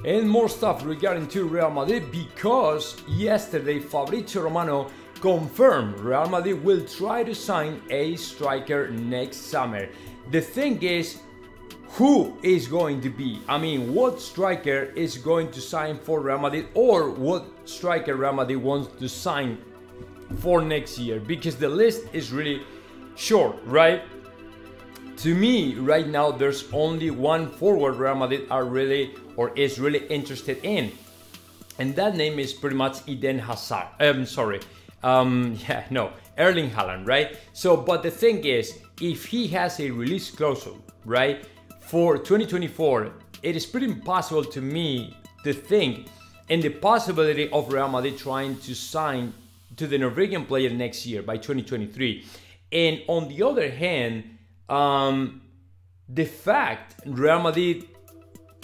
And more stuff regarding to Real Madrid, because yesterday Fabrizio Romano confirmed Real Madrid will try to sign a striker next summer. The thing is, who is going to be? I mean, what striker is going to sign for Real Madrid, or what striker Real Madrid wants to sign for next year? Because the list is really short, right? To me, right now, there's only one forward Real Madrid is really interested in, and that name is pretty much Eden Hazard. Erling Haaland, right? So, but the thing is, if he has a release clause, right, for 2024, it is pretty impossible to me to think in the possibility of Real Madrid trying to sign to the Norwegian player next year by 2023. And on the other hand, the fact Real Madrid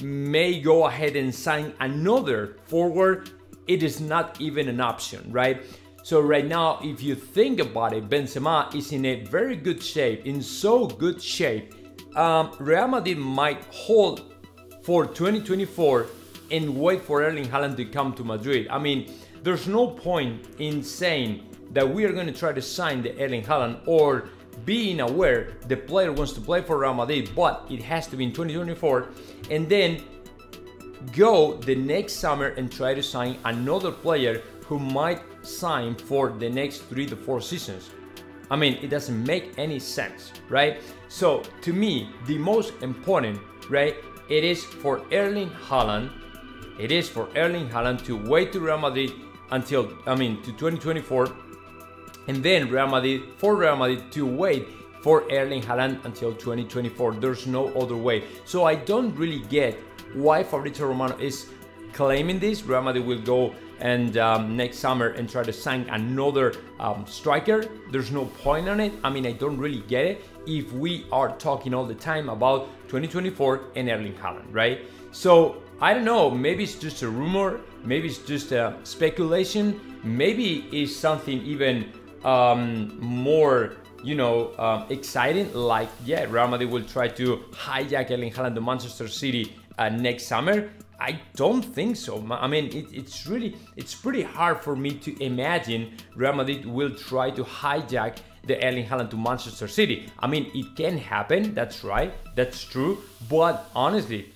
may go ahead and sign another forward, it is not even an option, right? So right now, if you think about it, Benzema is in a very good shape, in so good shape. Real Madrid might hold for 2024 and wait for Erling Haaland to come to Madrid. I mean, there's no point in saying that we are going to try to sign the Erling Haaland, or being aware the player wants to play for Real Madrid, but it has to be in 2024, and then go the next summer and try to sign another player who might sign for the next 3 to 4 seasons. I mean, it doesn't make any sense, right? So to me, the most important, right, it is for Erling Haaland. It is for Erling Haaland to wait to Real Madrid until, to 2024, and then Real Madrid to wait for Erling Haaland until 2024. There's no other way. So I don't really get why Fabrizio Romano is claiming this. Real Madrid will go and next summer and try to sign another striker. There's no point on it. I mean, I don't really get it if we are talking all the time about 2024 and Erling Haaland, right? So I don't know, maybe it's just a rumor, maybe it's just a speculation, maybe it's something even more, exciting, like, yeah, Real Madrid will try to hijack Erling Haaland to Manchester City next summer. I don't think so. I mean, it's pretty hard for me to imagine Real Madrid will try to hijack the Erling Haaland to Manchester City. I mean, it can happen, that's right, that's true, but honestly,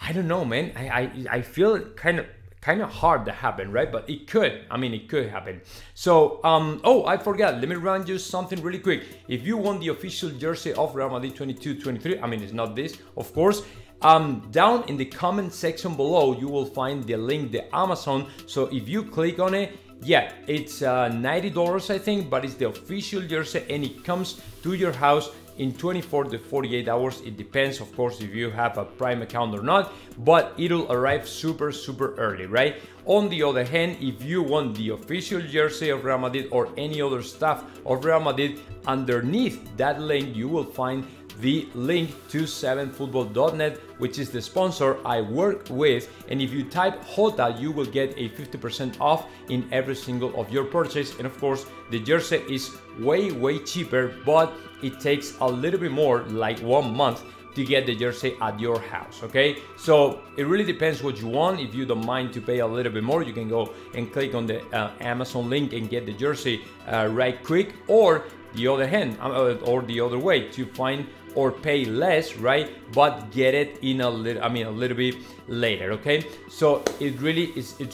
I don't know, man. I feel it kind of hard to happen, right? But it could. I mean, it could happen. So, I forgot. Let me run you something really quick. If you want the official jersey of Real Madrid 22-23, I mean, it's not this, of course. Down in the comment section below, you will find the link, the Amazon. So if you click on it, yeah, it's $90, I think, but it's the official jersey, and it comes to your house in 24 to 48 hours. It depends, of course, if you have a Prime account or not, but it'll arrive super early, right? On the other hand, if you want the official jersey of Real Madrid or any other stuff of Real Madrid, underneath that link you will find the link to 7football.net, which is the sponsor I work with, and if you type JOTA, you will get a 50% off in every single of your purchase. And of course, the jersey is way cheaper, but it takes a little bit more, like 1 month, to get the jersey at your house, okay? So it really depends what you want. If you don't mind to pay a little bit more, you can go and click on the Amazon link and get the jersey right quick, or the other hand, or the other way, to find or pay less, right, but get it in a little bit later, okay? So it's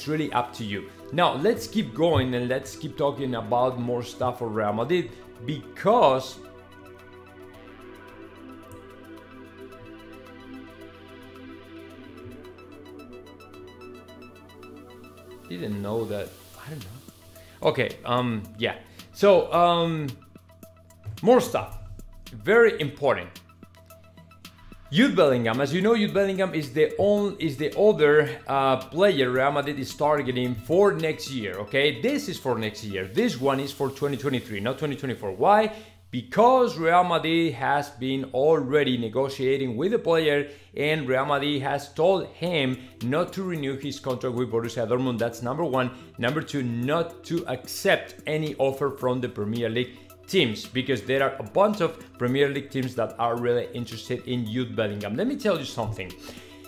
really up to you. Now let's keep going and let's keep talking about more stuff for Real Madrid, because didn't know that. I don't know. Okay, yeah. So more stuff. Very important. Jude Bellingham, as you know, Jude Bellingham is the other player Real Madrid is targeting for next year. Okay, this is for next year. This one is for 2023, not 2024. Why? Because Real Madrid has been already negotiating with the player, and Real Madrid has told him not to renew his contract with Borussia Dortmund. That's number one. Number two, not to accept any offer from the Premier League teams, because there are a bunch of Premier League teams that are really interested in Jude Bellingham. Let me tell you something.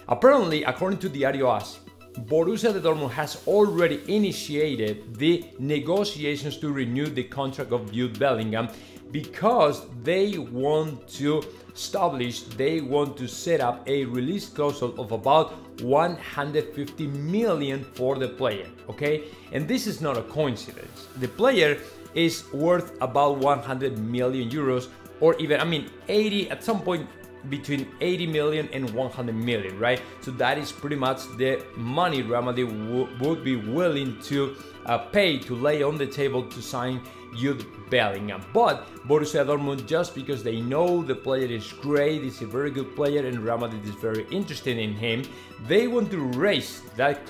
Apparently, according to Diario AS, Borussia Dortmund has already initiated the negotiations to renew the contract of Jude Bellingham because they want to set up a release clause of about 150 million for the player, okay? And this is not a coincidence. The player is worth about 100 million euros, or even, I mean, 80, at some point between 80 million and 100 million, right? So that is pretty much the money Real Madrid would be willing to pay, to lay on the table to sign Jude Bellingham. But Borussia Dortmund, just because they know the player is great, he's a very good player, and Real Madrid is very interested in him, they want to raise that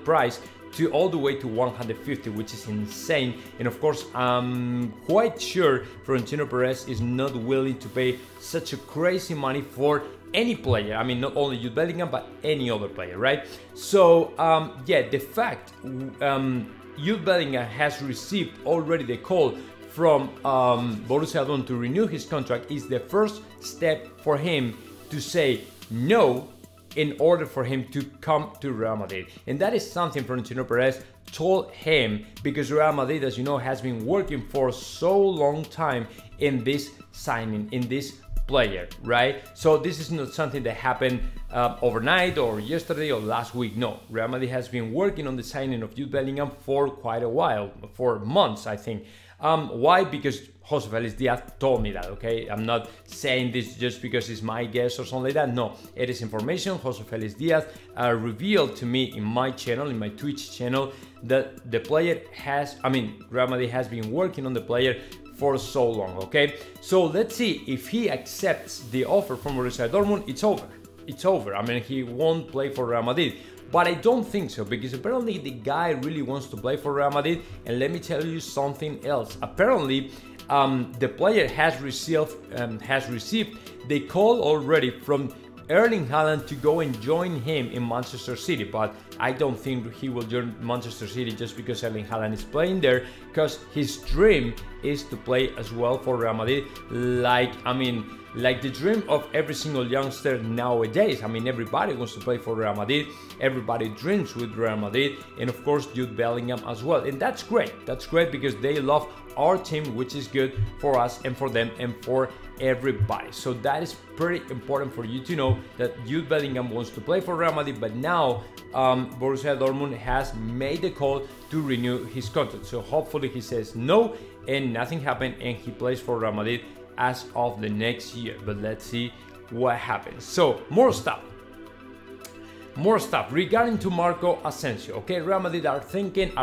price to all the way to 150, which is insane. And of course, I'm quite sure Florentino Perez is not willing to pay such a crazy money for any player. I mean, not only Jude Bellingham, but any other player, right? So, yeah, the fact Jude Bellingham has received already the call from Borussia Dortmund to renew his contract is the first step for him to say no in order for him to come to Real Madrid. And that is something Florentino Perez told him, because Real Madrid, as you know, has been working for so long time in this signing, in this player, right? So this is not something that happened overnight or yesterday or last week. No, Real Madrid has been working on the signing of Jude Bellingham for quite a while, for months, I think. Why? Because Jose Felix Diaz told me that, okay? I'm not saying this just because it's my guess or something like that. No, it is information Jose Felix Diaz revealed to me in my channel, in my Twitch channel, that the player has, I mean, Real Madrid has been working on the player for so long, okay? So let's see if he accepts the offer from Borussia Dortmund. It's over. It's over. I mean, he won't play for Real Madrid. But I don't think so, because apparently the guy really wants to play for Real Madrid. And let me tell you something else. Apparently, the player has received the call already from Erling Haaland to go and join him in Manchester City. But I don't think he will join Manchester City just because Erling Haaland is playing there, because his dream is to play as well for Real Madrid. Like the dream of every single youngster nowadays. I mean, everybody wants to play for Real Madrid. Everybody dreams with Real Madrid. And of course, Jude Bellingham as well. And that's great. That's great because they love our team, which is good for us and for them and for everybody. So that is pretty important for you to know, that Jude Bellingham wants to play for Real Madrid. But now Borussia Dortmund has made the call to renew his contract. So hopefully he says no and nothing happened and he plays for Real Madrid as of the next year. But let's see what happens. So more stuff regarding to Marco Asensio. Okay, Real Madrid are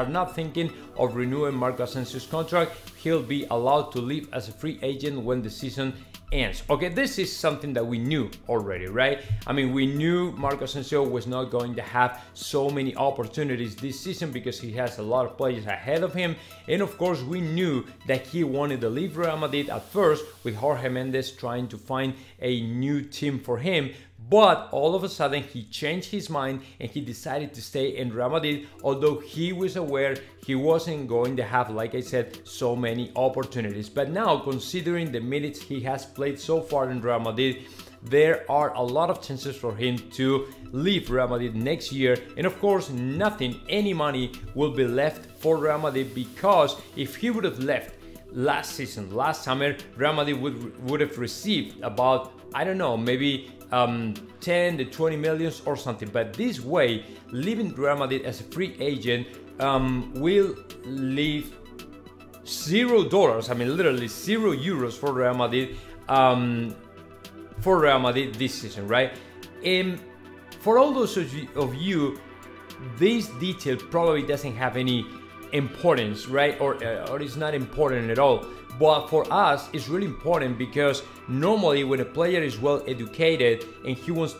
not thinking of renewing Marco Asensio's contract. He'll be allowed to leave as a free agent when the season ends. Okay, this is something that we knew already, right? I mean, we knew Marco Asensio was not going to have so many opportunities this season because he has a lot of players ahead of him. And of course, we knew that he wanted to leave Real Madrid at first, with Jorge Mendes trying to find a new team for him. But all of a sudden he changed his mind and he decided to stay in Real Madrid, although he was aware he wasn't going to have, like I said, so many opportunities. But now, considering the minutes he has played so far in Real Madrid, there are a lot of chances for him to leave Real Madrid next year. And of course, any money will be left for Real Madrid, because if he would have left last summer, Real Madrid would have received about, I don't know, maybe 10 to 20 millions or something. But this way, leaving Real Madrid as a free agent will leave $0, I mean literally €0 for Real Madrid this season, right? And for all those of you, this detail probably doesn't have any importance, right? Or it's not important at all. But for us, it's really important, because normally when a player is well educated and he wants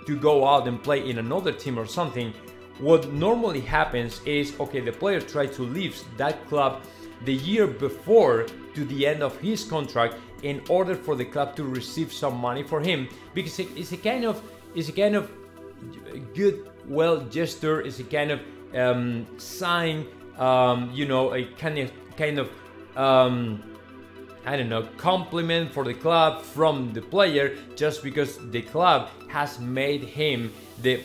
to go out and play in another team or something, what normally happens is, okay, the player tries to leave that club the year before to the end of his contract in order for the club to receive some money for him, because it's a kind of good, well gesture. It's a kind of sign, you know, a kind of I don't know, compliment for the club from the player, just because the club has made him the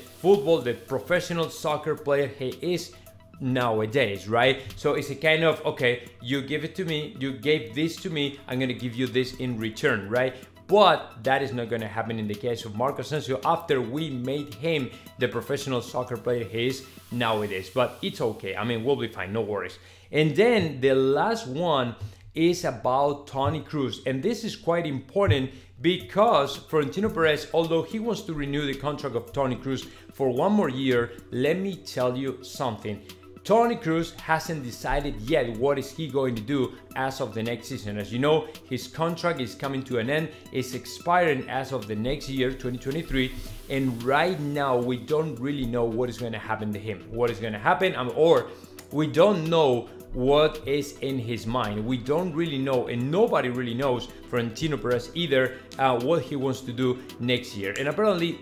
professional soccer player he is nowadays, right? So it's a kind of, okay, you give it to me, you gave this to me, I'm gonna give you this in return, right? But that is not gonna happen in the case of Marco Asensios after we made him the professional soccer player he is nowadays. But it's okay, I mean, we'll be fine, no worries. And then the last one is about Toni Kroos, and this is quite important because Florentino Perez, although he wants to renew the contract of Toni Kroos for one more year, let me tell you something. Toni Kroos hasn't decided yet what is he going to do as of the next season. As you know, his contract is coming to an end, it's expiring as of the next year, 2023, and right now we don't really know what is going to happen to him, what is going to happen, or we don't know what is in his mind. We don't really know, and nobody really knows, Florentino Perez either, what he wants to do next year. And apparently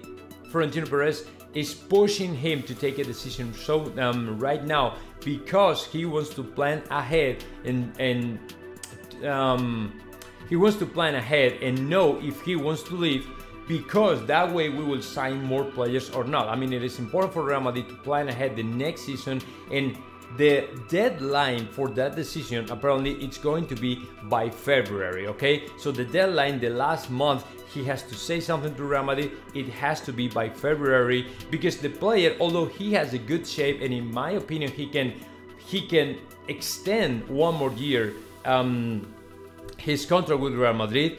Florentino Perez is pushing him to take a decision right now, because he wants to plan ahead and he wants to plan ahead and know if he wants to leave, because that way we will sign more players or not. I mean, it is important for Real Madrid to plan ahead the next season, and the deadline for that decision, apparently it's going to be by February, okay? So the deadline, the last month, he has to say something to Real Madrid, it has to be by February, because the player, although he has a good shape, and in my opinion he can extend one more year his contract with Real Madrid,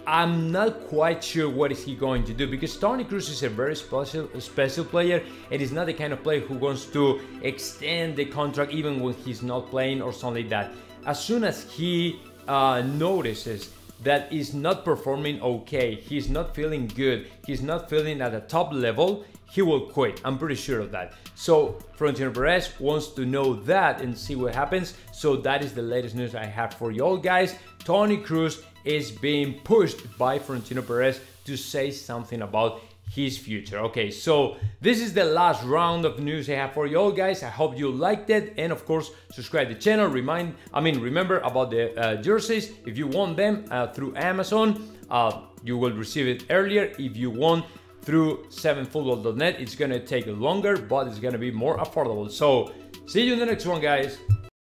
I'm not quite sure what is he going to do, because Toni Kroos is a very special player, and he's not the kind of player who wants to extend the contract even when he's not playing or something like that. As soon as he notices that he's not performing okay, he's not feeling good, he's not feeling at the top level, he will quit. I'm pretty sure of that. So Florentino Perez wants to know that and see what happens. So that is the latest news I have for you all, guys. Toni Kroos is being pushed by Florentino Perez to say something about his future. Okay, so this is the last round of news I have for you all, guys. I hope you liked it, and of course subscribe to the channel. Remember about the jerseys. If you want them through Amazon, you will receive it earlier. If you want through 7football.net, it's gonna take longer, but it's gonna be more affordable. So see you in the next one, guys.